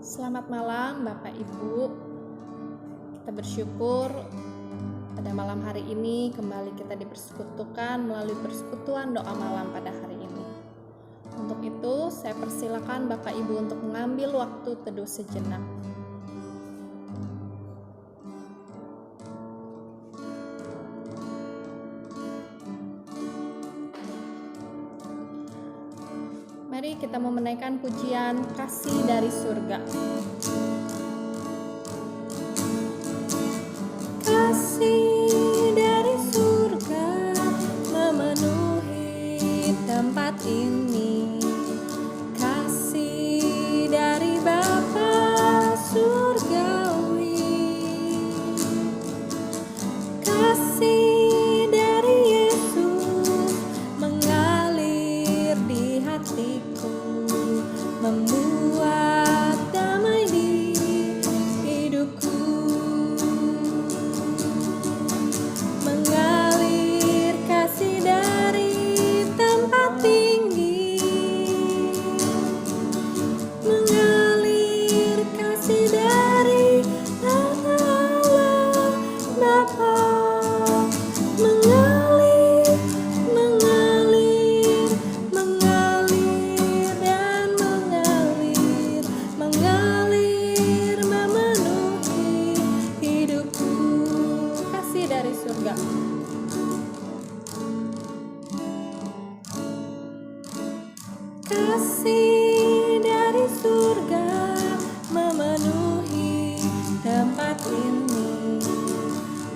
Selamat malam Bapak Ibu. Kita bersyukur pada malam hari ini kembali kita dipersekutukan melalui persekutuan doa malam pada hari ini. Untuk itu saya persilakan Bapak Ibu untuk mengambil waktu teduh sejenak. Mari kita mau menaikkan pujian Kasih dari Surga. Kasih dari surga memenuhi tempat ini. Kasih dari Bapa surgawi. Kasih dari Yesus mengalir di hatiku, membuat damai di hidupku. Mengalir kasih dari tempat tinggi, mengalir kasih dari Allah Bapa. Mengalir, mengalir, mengalir dan mengalir, mengalir memenuhi hidupku. Kasih dari surga. Kasih dari surga memenuhi tempat ini.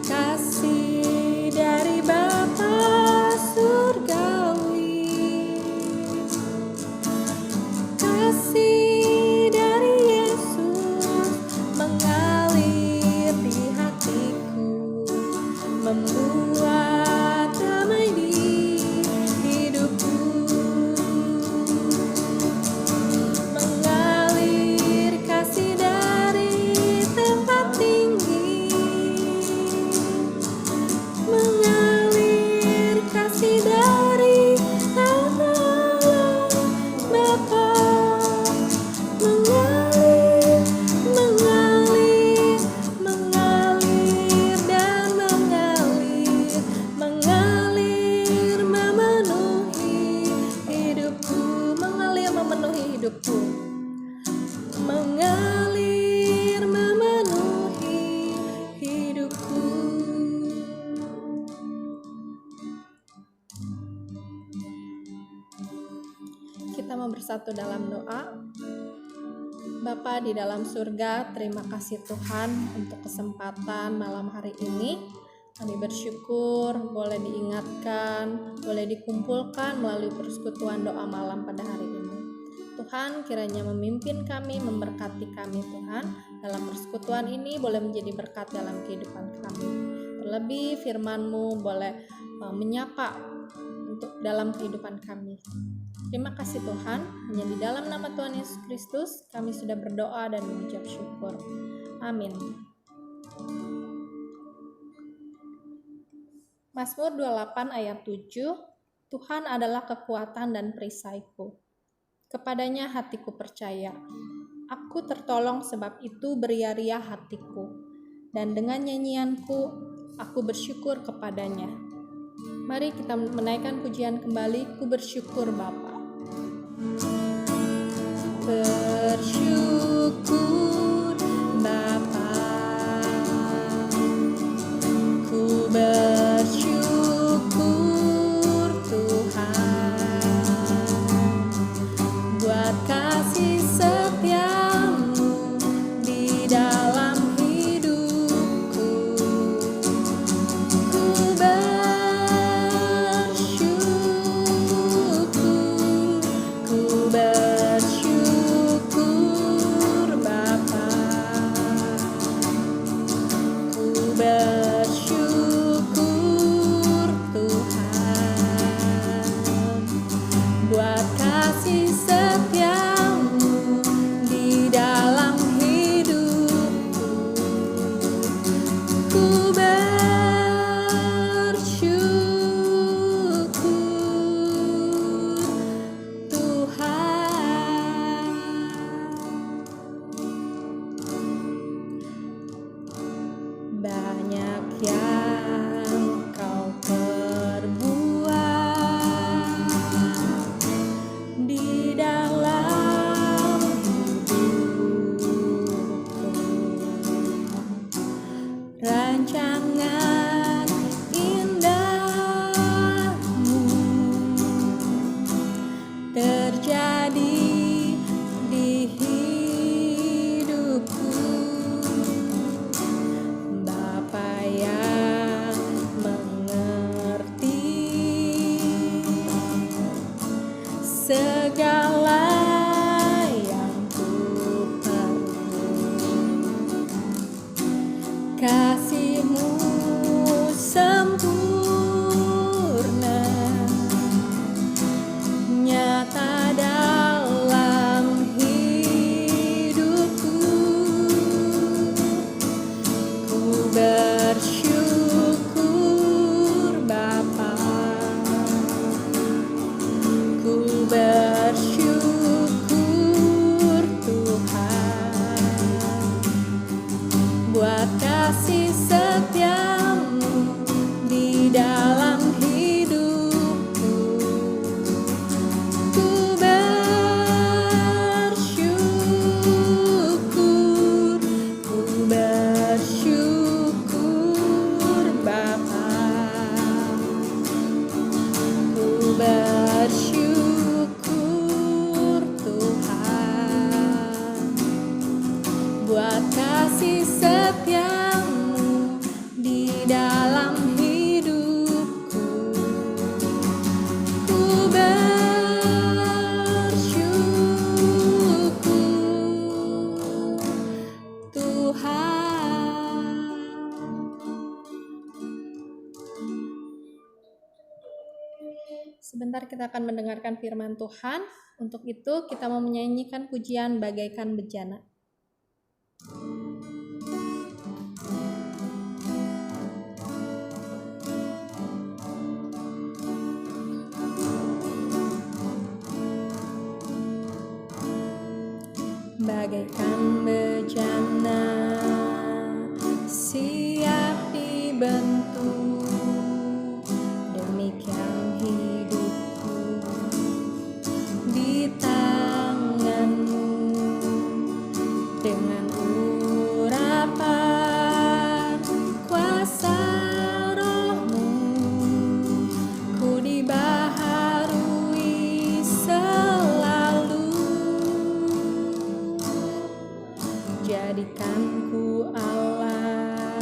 Kasih dari Bapa surgawi. Kasih dari Yesus mengalir di hatiku, membuat damai di hidupku. Mengalir kasih dari tempat tinggi, mengalir kasih dari Allah Bapa. Mengalir, mengalir, mengalir dan mengalir, mengalir memenuhi hidupku. Mengalir memenuhi hidupku. Mengalir memenuhi hidupku. Kita mau bersatu dalam doa. Bapa di dalam surga, terima kasih Tuhan untuk kesempatan malam hari ini. Kami bersyukur boleh diingatkan, boleh dikumpulkan melalui persekutuan doa malam pada hari ini. Tuhan kiranya memimpin kami, memberkati kami Tuhan. Dalam persekutuan ini boleh menjadi berkat dalam kehidupan kami. Terlebih firman-Mu boleh menyapa untuk dalam kehidupan kami. Terima kasih Tuhan, hanya di dalam nama Tuhan Yesus Kristus kami sudah berdoa dan mengucap syukur. Amin. Mazmur 28 ayat 7, Tuhan adalah kekuatan dan perisaiku. Kepadanya hatiku percaya. Aku tertolong sebab itu beria-ria hatiku. Dan dengan nyanyianku, aku bersyukur kepadanya. Mari kita menaikkan pujian kembali, ku bersyukur Bapa. Bersyukur Bapa, ku bersyukur Tuhan, buat kasih setiamu di dalam hidupku. Ku bersyukur, ku bersyukur yang kau perbuat di dalam hidupku. Rancangan indahmu terjadi di hidupku. Bapa yang mengerti segala yang ku perlu, kasih-Mu sempurna nyata dalam hidupku. Ku bersyukur Bapa, ku bersyukur Tuhan buat kasih setia-Mu di dalam hidupku. Ku bersyukur Bapa, ku bersyukur Tuhan buat kasih setia-Mu di dalam hidupku. Ku bersyukur Tuhan. Sebentar kita akan mendengarkan firman Tuhan. Untuk itu kita mau menyanyikan pujian Bagaikan Bejana. Bagaikan bejana siap dibentuk, demikian hidupku di tangan-Mu. Dengan urapan kuasa Roh-Mu, ku dibaharui selalu. Jadikan ku Allah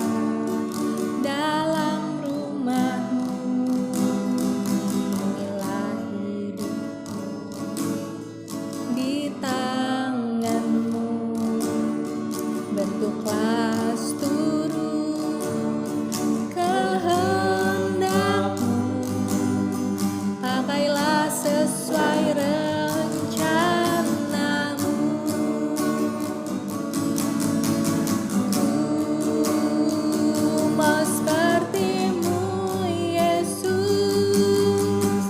dalam rumah-Mu, inilah hidupku di tangan-Mu. Bentuklah seluruh kehendak-Mu, pakailah sesuai rencana-Mu. Ku mau seperti-Mu Yesus,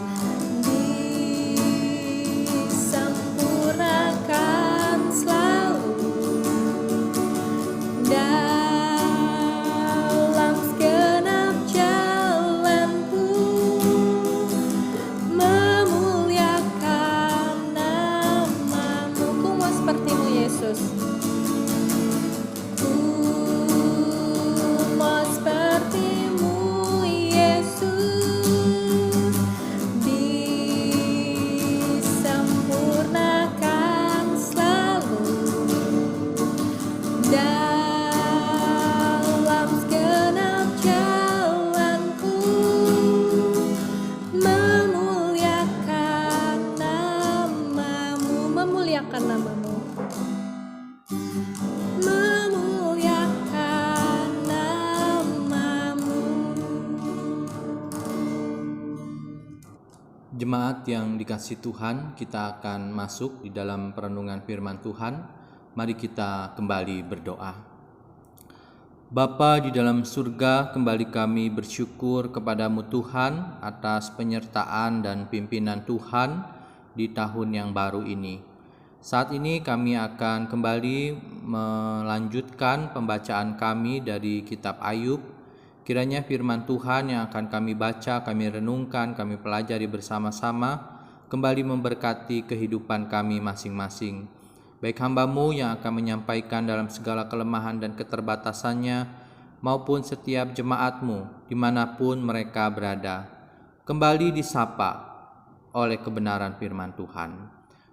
disempurnakan selalu dalam segenap jalanku, memuliakan nama-Mu. Ku mau seperti-Mu Yesus, ku mau seperti-Mu Yesus, disempurnakan selalu dalam segenap jalanku, memuliakan nama-Mu, memuliakan nama-Mu, memuliakan nama-Mu. Jemaat yang dikasihi Tuhan, kita akan masuk di dalam perenungan firman Tuhan. Mari kita kembali berdoa. Bapa di dalam surga, kembali kami bersyukur kepadamu Tuhan atas penyertaan dan pimpinan Tuhan di tahun yang baru ini. Saat ini kami akan kembali melanjutkan pembacaan kami dari kitab Ayub Kiranya firman Tuhan yang akan kami baca, kami renungkan, kami pelajari bersama-sama kembali memberkati kehidupan kami masing-masing. Baik hamba-Mu yang akan menyampaikan dalam segala kelemahan dan keterbatasannya, maupun setiap jemaat-Mu dimanapun mereka berada, kembali disapa oleh kebenaran firman Tuhan.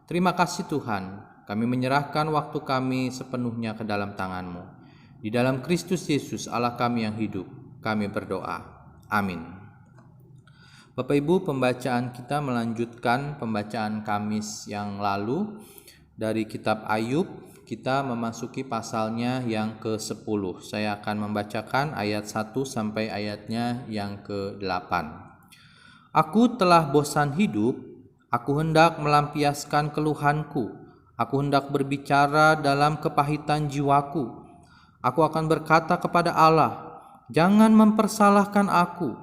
Terima kasih Tuhan, kami menyerahkan waktu kami sepenuhnya ke dalam tangan-Mu. Di dalam Kristus Yesus Allah kami yang hidup, kami berdoa. Amin. Bapak Ibu, pembacaan kita melanjutkan pembacaan Kamis yang lalu dari kitab Ayub. Kita memasuki pasalnya yang ke-10. Saya akan membacakan ayat 1 sampai ayatnya yang ke-8. Aku telah bosan hidup, aku hendak melampiaskan keluhanku, aku hendak berbicara dalam kepahitan jiwaku. Aku akan berkata kepada Allah, jangan mempersalahkan aku,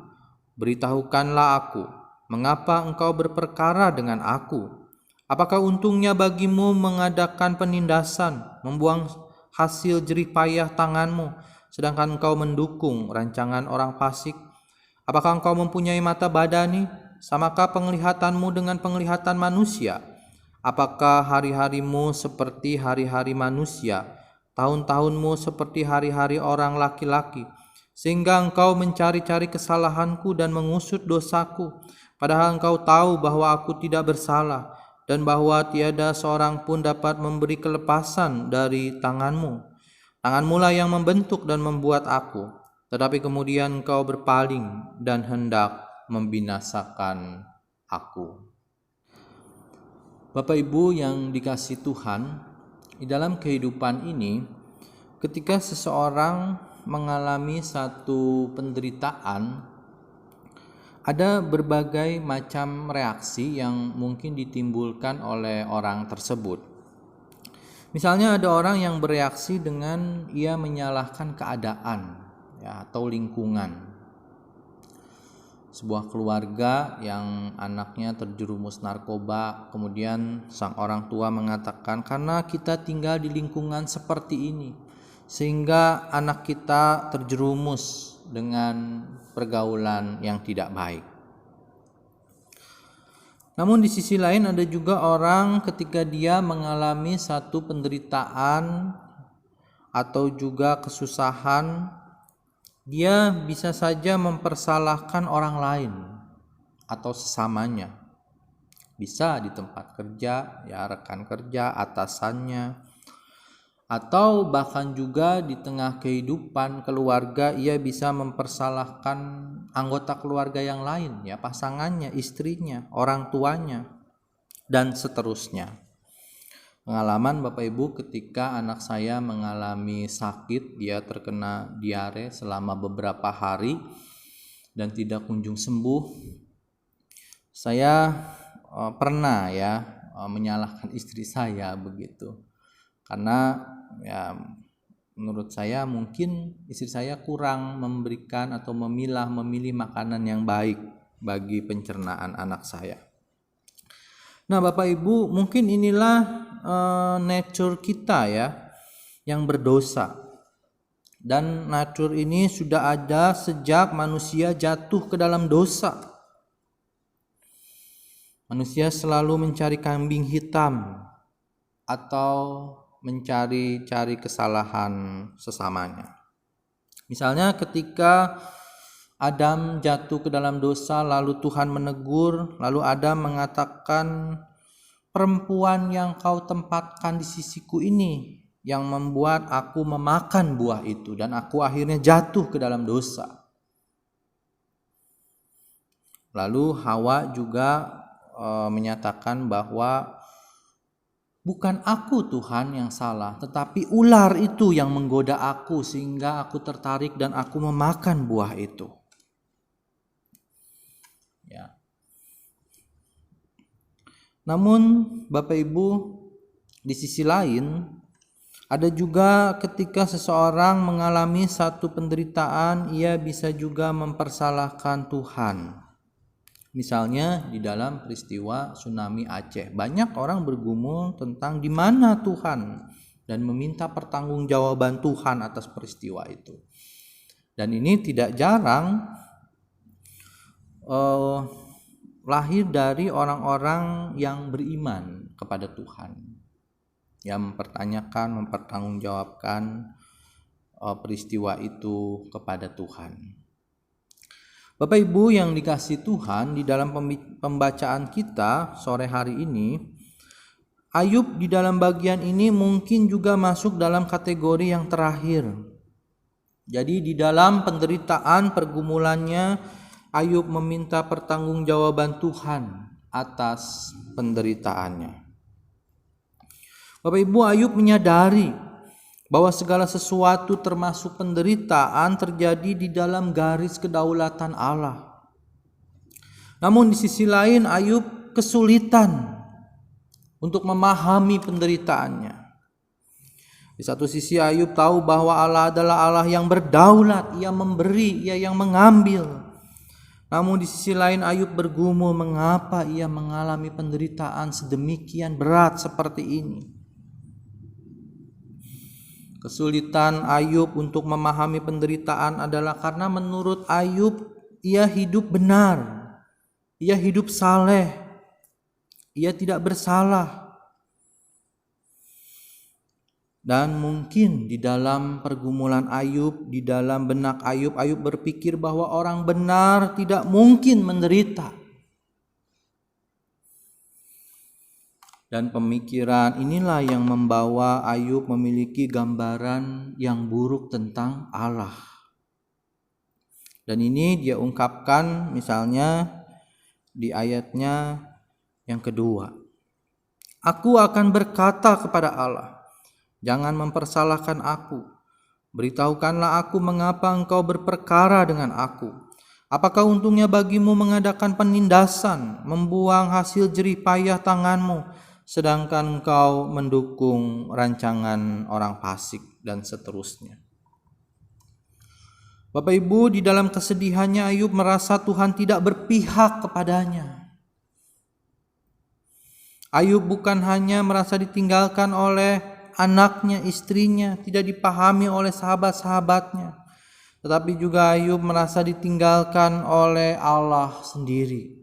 beritahukanlah aku, mengapa engkau berperkara dengan aku? Apakah untungnya bagimu mengadakan penindasan, membuang hasil jerih payah tanganmu, sedangkan engkau mendukung rancangan orang fasik? Apakah engkau mempunyai mata badani, samakah penglihatanmu dengan penglihatan manusia? Apakah hari-harimu seperti hari-hari manusia, tahun-tahunmu seperti hari-hari orang laki-laki? Sehingga engkau mencari-cari kesalahanku dan mengusut dosaku, padahal engkau tahu bahwa aku tidak bersalah, dan bahwa tiada seorang pun dapat memberi kelepasan dari tanganmu. Tanganmu lah yang membentuk dan membuat aku, tetapi kemudian engkau berpaling dan hendak membinasakan aku. Bapak Ibu yang dikasihi Tuhan, di dalam kehidupan ini, ketika seseorang mengalami satu penderitaan, ada berbagai macam reaksi yang mungkin ditimbulkan oleh orang tersebut. Misalnya ada orang yang bereaksi dengan ia menyalahkan keadaan atau lingkungan. Sebuah keluarga yang anaknya terjerumus narkoba, kemudian sang orang tua mengatakan, karena kita tinggal di lingkungan seperti ini, sehingga anak kita terjerumus dengan pergaulan yang tidak baik. Namun di sisi lain ada juga orang ketika dia mengalami satu penderitaan atau juga kesusahan, dia bisa saja mempersalahkan orang lain atau sesamanya. Bisa di tempat kerja, rekan kerja, atasannya, atau bahkan juga di tengah kehidupan keluarga ia bisa mempersalahkan anggota keluarga yang lain, pasangannya, istrinya, orang tuanya, dan seterusnya. Pengalaman Bapak Ibu ketika anak saya mengalami sakit, dia terkena diare selama beberapa hari dan tidak kunjung sembuh. Saya pernah menyalahkan istri saya begitu. Karena menurut saya mungkin istri saya kurang memberikan atau memilih makanan yang baik bagi pencernaan anak saya. Nah Bapak Ibu, mungkin inilah nature kita yang berdosa. Dan nature ini sudah ada sejak manusia jatuh ke dalam dosa. Manusia selalu mencari kambing hitam atau mencari kesalahan sesamanya. Misalnya ketika Adam jatuh ke dalam dosa, lalu Tuhan menegur, lalu Adam mengatakan, perempuan yang kau tempatkan di sisiku ini yang membuat aku memakan buah itu, dan aku akhirnya jatuh ke dalam dosa. Lalu Hawa juga menyatakan bahwa bukan aku Tuhan yang salah, tetapi ular itu yang menggoda aku sehingga aku tertarik dan aku memakan buah itu. Namun Bapak Ibu, di sisi lain ada juga ketika seseorang mengalami satu penderitaan, ia bisa juga mempersalahkan Tuhan. Misalnya di dalam peristiwa tsunami Aceh, banyak orang bergumul tentang di mana Tuhan dan meminta pertanggungjawaban Tuhan atas peristiwa itu. Dan ini tidak jarang lahir dari orang-orang yang beriman kepada Tuhan, yang mempertanyakan, mempertanggungjawabkan peristiwa itu kepada Tuhan. Bapak Ibu yang dikasihi Tuhan, di dalam pembacaan kita sore hari ini, Ayub di dalam bagian ini mungkin juga masuk dalam kategori yang terakhir. Jadi di dalam penderitaan pergumulannya, Ayub meminta pertanggungjawaban Tuhan atas penderitaannya. Bapak Ibu, Ayub menyadari bahwa segala sesuatu termasuk penderitaan terjadi di dalam garis kedaulatan Allah. Namun di sisi lain Ayub kesulitan untuk memahami penderitaannya. Di satu sisi Ayub tahu bahwa Allah adalah Allah yang berdaulat, Ia memberi, Ia yang mengambil. Namun di sisi lain Ayub bergumul mengapa ia mengalami penderitaan sedemikian berat seperti ini. Kesulitan Ayub untuk memahami penderitaan adalah karena menurut Ayub ia hidup benar, ia hidup saleh, ia tidak bersalah. Dan mungkin di dalam pergumulan Ayub, di dalam benak Ayub, Ayub berpikir bahwa orang benar tidak mungkin menderita. Dan pemikiran inilah yang membawa Ayub memiliki gambaran yang buruk tentang Allah. Dan ini dia ungkapkan misalnya di ayatnya yang kedua. Aku akan berkata kepada Allah, jangan mempersalahkan aku. Beritahukanlah aku mengapa engkau berperkara dengan aku. Apakah untungnya bagimu mengadakan penindasan, membuang hasil jerih payah tanganmu, sedangkan engkau mendukung rancangan orang fasik, dan seterusnya. Bapak Ibu, di dalam kesedihannya Ayub merasa Tuhan tidak berpihak kepadanya. Ayub bukan hanya merasa ditinggalkan oleh anaknya, istrinya, tidak dipahami oleh sahabat-sahabatnya, tetapi juga Ayub merasa ditinggalkan oleh Allah sendiri.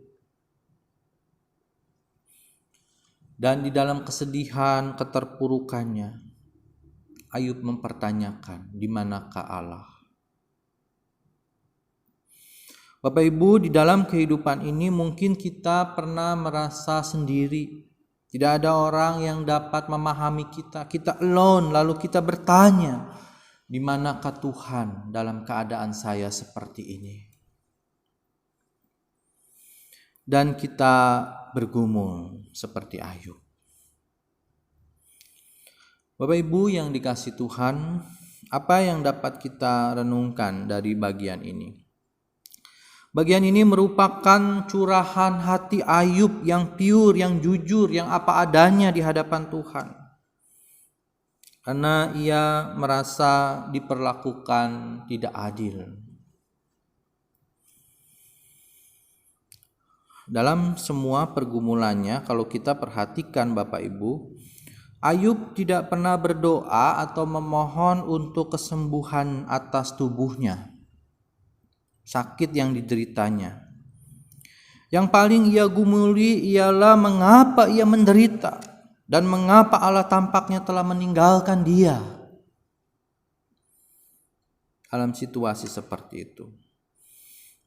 Dan di dalam kesedihan, keterpurukannya, Ayub mempertanyakan, di manakah Allah? Bapak Ibu, di dalam kehidupan ini mungkin kita pernah merasa sendiri. Tidak ada orang yang dapat memahami kita. Kita alone, lalu kita bertanya, di manakah Tuhan dalam keadaan saya seperti ini? Dan kita bergumul seperti Ayub. Bapak Ibu yang dikasihi Tuhan, apa yang dapat kita renungkan dari bagian ini? Bagian ini merupakan curahan hati Ayub yang pure, yang jujur, yang apa adanya di hadapan Tuhan. Karena ia merasa diperlakukan tidak adil. Dalam semua pergumulannya, kalau kita perhatikan Bapak Ibu, Ayub tidak pernah berdoa atau memohon untuk kesembuhan atas tubuhnya, sakit yang dideritanya. Yang paling ia gumuli ialah mengapa ia menderita dan mengapa Allah tampaknya telah meninggalkan dia dalam situasi seperti itu.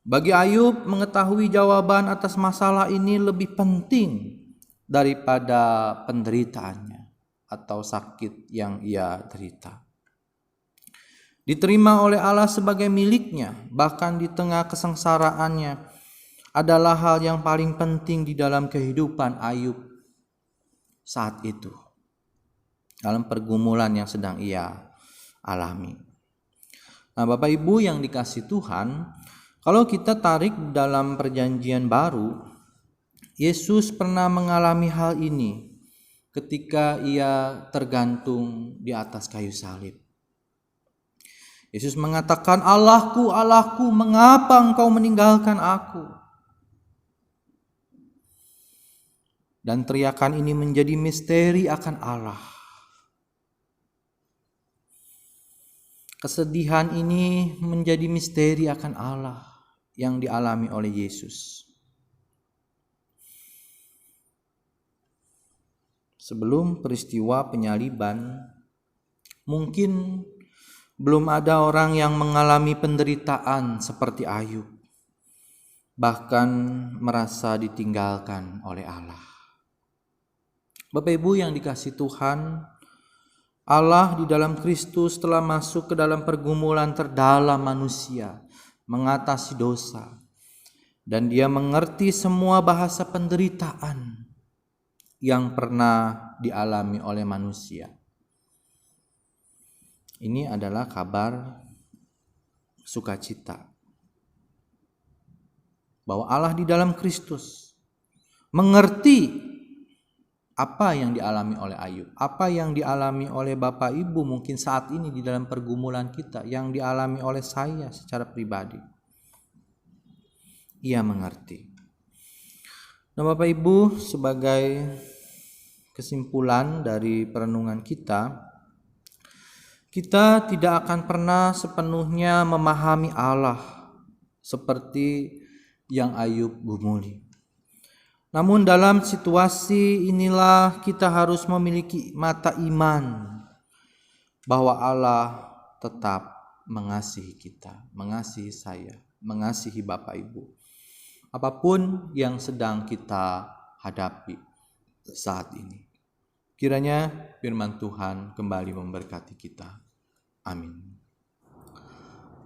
Bagi Ayub, mengetahui jawaban atas masalah ini lebih penting daripada penderitaannya atau sakit yang ia derita. Diterima oleh Allah sebagai miliknya, bahkan di tengah kesengsaraannya, adalah hal yang paling penting di dalam kehidupan Ayub saat itu, dalam pergumulan yang sedang ia alami. Nah, Bapak Ibu yang dikasihi Tuhan, kalau kita tarik dalam Perjanjian Baru, Yesus pernah mengalami hal ini ketika ia tergantung di atas kayu salib. Yesus mengatakan, Allahku, Allahku, mengapa engkau meninggalkan aku? Dan teriakan ini menjadi misteri akan Allah. Kesedihan ini menjadi misteri akan Allah yang dialami oleh Yesus. Sebelum peristiwa penyaliban, mungkin belum ada orang yang mengalami penderitaan seperti Ayub, bahkan merasa ditinggalkan oleh Allah. Bapak Ibu yang dikasihi Tuhan, Allah di dalam Kristus telah masuk ke dalam pergumulan terdalam manusia, mengatasi dosa, dan Dia mengerti semua bahasa penderitaan yang pernah dialami oleh manusia. Ini adalah kabar sukacita bahwa Allah di dalam Kristus mengerti apa yang dialami oleh Ayub, apa yang dialami oleh Bapak Ibu mungkin saat ini di dalam pergumulan kita, yang dialami oleh saya secara pribadi. Ia mengerti. Nah, Bapak Ibu, sebagai kesimpulan dari perenungan kita tidak akan pernah sepenuhnya memahami Allah seperti yang Ayub gumuli. Namun dalam situasi inilah kita harus memiliki mata iman bahwa Allah tetap mengasihi kita, mengasihi saya, mengasihi Bapak Ibu. Apapun yang sedang kita hadapi saat ini. Kiranya firman Tuhan kembali memberkati kita. Amin.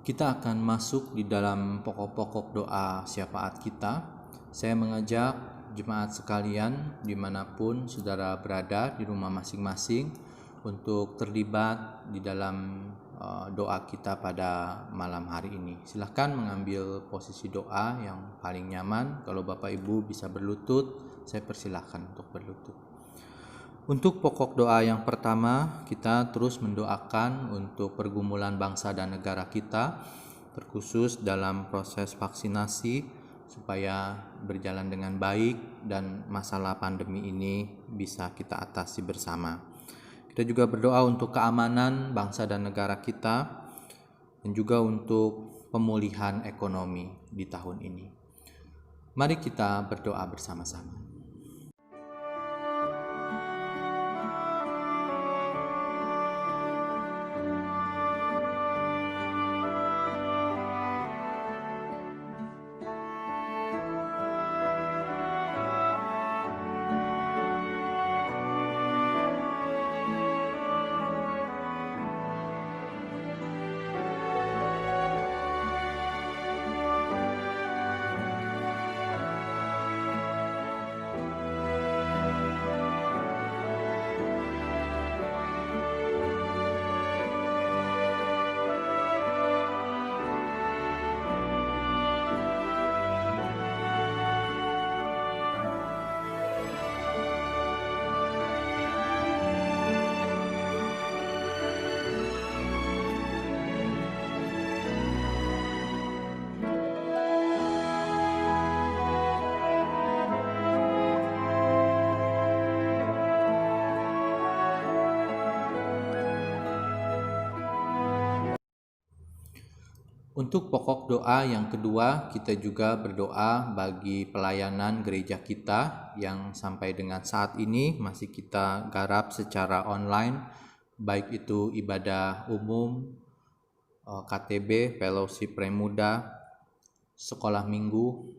Kita akan masuk di dalam pokok-pokok doa syafaat kita. Saya mengajak jemaat sekalian dimanapun saudara berada di rumah masing-masing untuk terlibat di dalam doa kita pada malam hari ini. Silahkan mengambil posisi doa yang paling nyaman. Kalau Bapak Ibu bisa berlutut, saya persilahkan untuk berlutut. Untuk pokok doa yang pertama, kita terus mendoakan untuk pergumulan bangsa dan negara kita, terkhusus dalam proses vaksinasi, supaya berjalan dengan baik dan masalah pandemi ini bisa kita atasi bersama. Kita juga berdoa untuk keamanan bangsa dan negara kita dan juga untuk pemulihan ekonomi di tahun ini. Mari kita berdoa bersama-sama. Untuk pokok doa yang kedua, kita juga berdoa bagi pelayanan gereja kita yang sampai dengan saat ini masih kita garap secara online, baik itu ibadah umum, KTB, fellowship Premuda, sekolah minggu,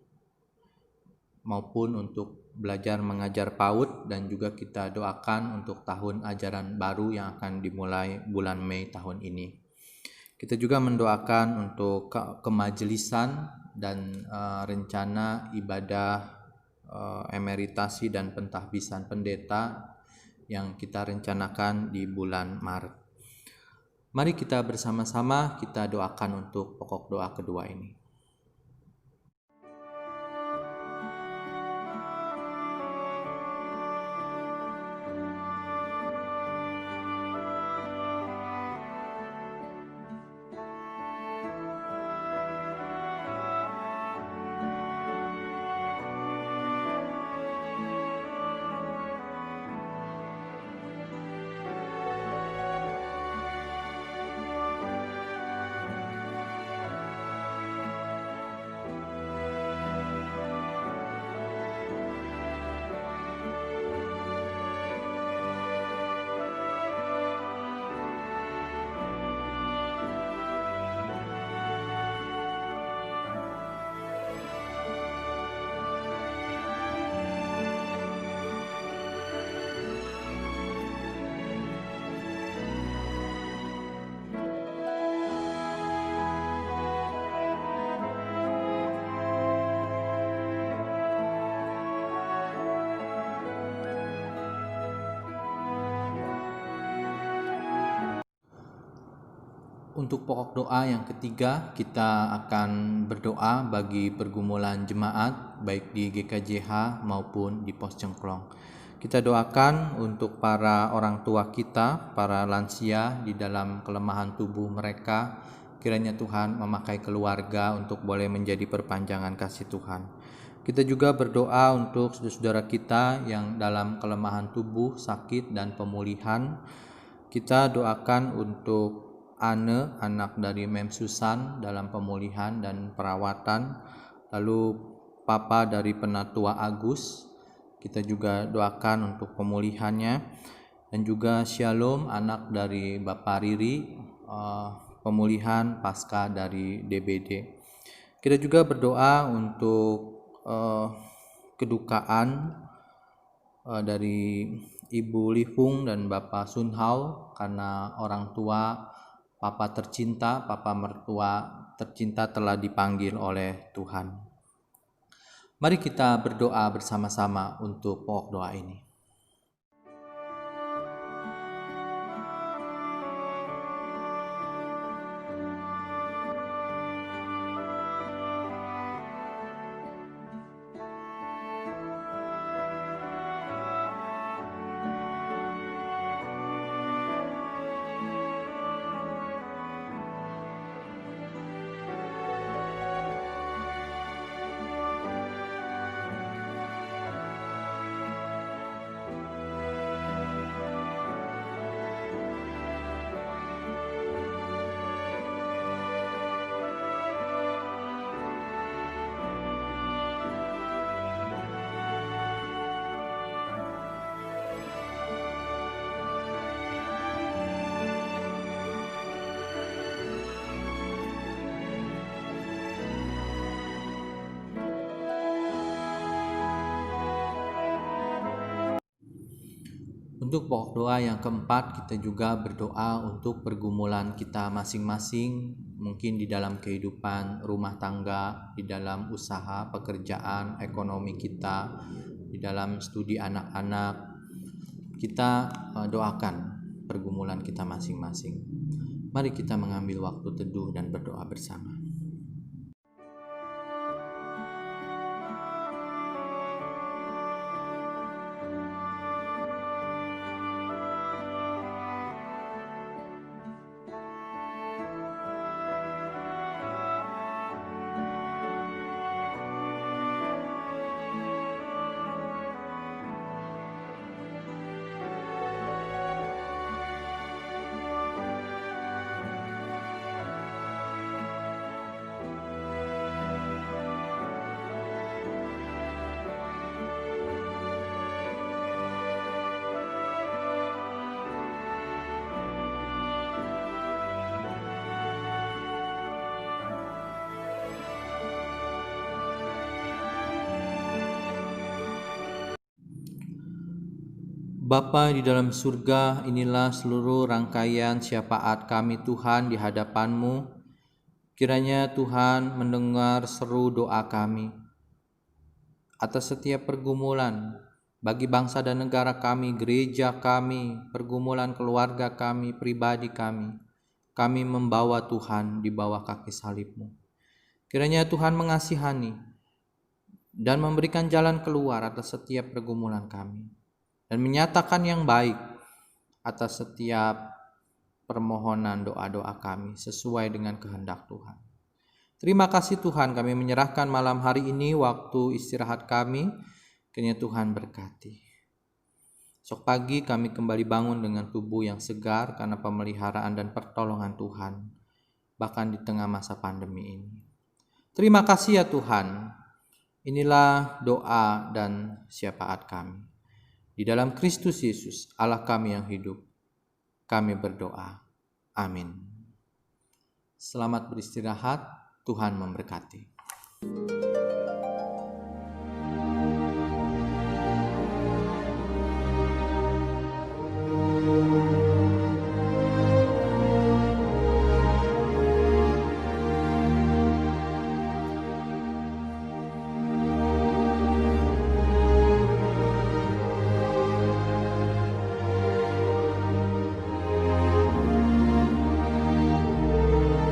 maupun untuk belajar mengajar PAUD, dan juga kita doakan untuk tahun ajaran baru yang akan dimulai bulan Mei tahun ini. Kita juga mendoakan untuk kemajelisan dan rencana ibadah emeritasi dan pentahbisan pendeta yang kita rencanakan di bulan Maret. Mari kita bersama-sama kita doakan untuk pokok doa kedua ini. Untuk pokok doa yang ketiga, kita akan berdoa bagi pergumulan jemaat baik di GKJH maupun di Pos Cengklong. Kita doakan untuk para orang tua kita, para lansia di dalam kelemahan tubuh mereka. Kiranya Tuhan memakai keluarga untuk boleh menjadi perpanjangan kasih Tuhan. Kita juga berdoa untuk saudara-saudara kita yang dalam kelemahan tubuh, sakit dan pemulihan. Kita doakan untuk Anne, anak dari Mem Susan dalam pemulihan dan perawatan. Lalu Papa dari Penatua Agus, kita juga doakan untuk pemulihannya. Dan juga Shalom, anak dari Bapak Riri, pemulihan pasca dari DBD. Kita juga berdoa untuk kedukaan dari Ibu Lifung dan Bapak Sunhao karena orang tua Papa tercinta, Papa mertua tercinta telah dipanggil oleh Tuhan. Mari kita berdoa bersama-sama untuk pokok doa ini. Untuk pokok doa yang keempat, kita juga berdoa untuk pergumulan kita masing-masing, mungkin di dalam kehidupan rumah tangga, di dalam usaha, pekerjaan, ekonomi kita, di dalam studi anak-anak. Kita doakan pergumulan kita masing-masing. Mari kita mengambil waktu teduh dan berdoa bersama. Bapa di dalam surga, inilah seluruh rangkaian syafaat kami Tuhan di hadapan-Mu. Kiranya Tuhan mendengar seru doa kami atas setiap pergumulan bagi bangsa dan negara kami, gereja kami, pergumulan keluarga kami, pribadi kami. Kami membawa Tuhan di bawah kaki salib-Mu. Kiranya Tuhan mengasihani dan memberikan jalan keluar atas setiap pergumulan kami, dan menyatakan yang baik atas setiap permohonan doa-doa kami sesuai dengan kehendak Tuhan. Terima kasih Tuhan, kami menyerahkan malam hari ini waktu istirahat kami, kiranya Tuhan berkati. Esok pagi kami kembali bangun dengan tubuh yang segar karena pemeliharaan dan pertolongan Tuhan, bahkan di tengah masa pandemi ini. Terima kasih ya Tuhan, inilah doa dan syafaat kami. Di dalam Kristus Yesus, Allah kami yang hidup, kami berdoa. Amin. Selamat beristirahat, Tuhan memberkati.